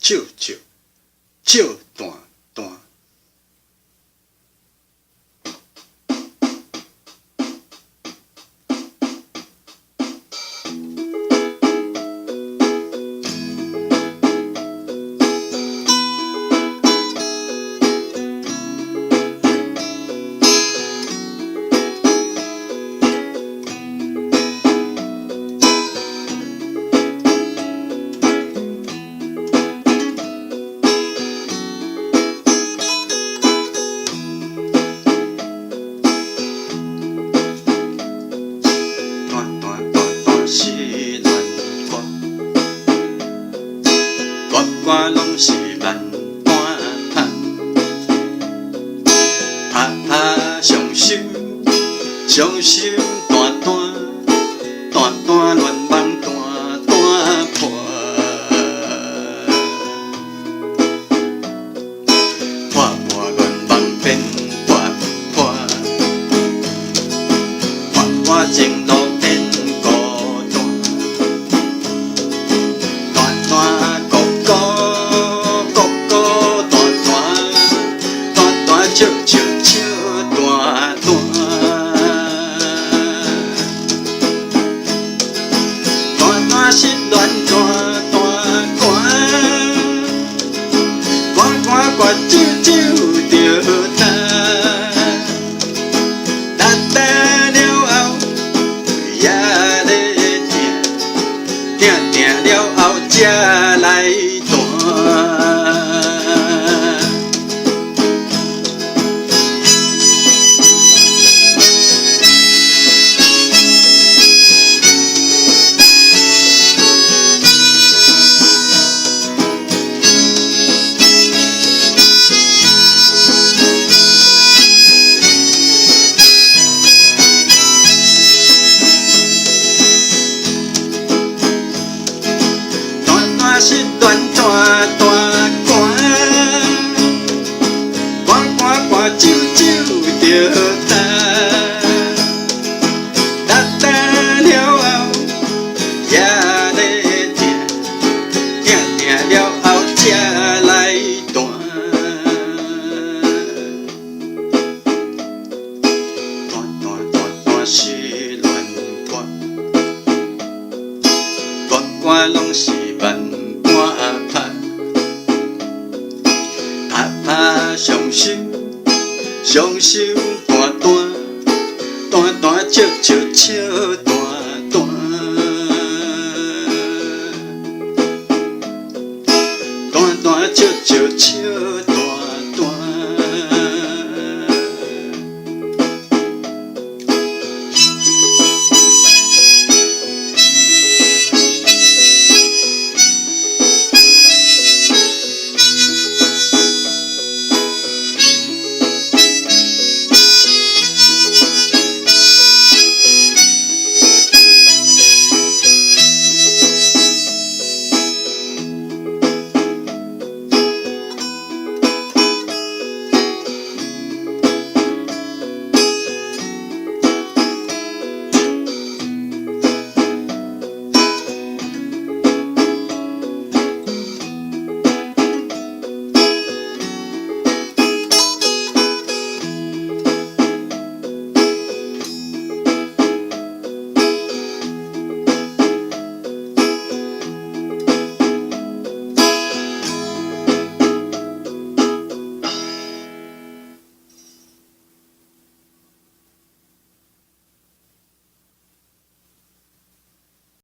笑笑，笑弹弹。是乱歌，歌歌拢是慢半拍，拍拍伤心，伤心断断，断断乱梦断断破，破破乱梦变破破，破破情路。笑笑笑弹弹，弹弹心乱弹弹寒，寒寒寒酒酒着干，干干了后也咧定，定定了后才来弹。心乱断断寒，寒寒寒酒酒着干，干干了后也咧定，定定了后才来断，断断断断是乱歌，歌歌拢是慢。拍伤心，伤心断断，断断笑笑笑断断，断断笑笑笑。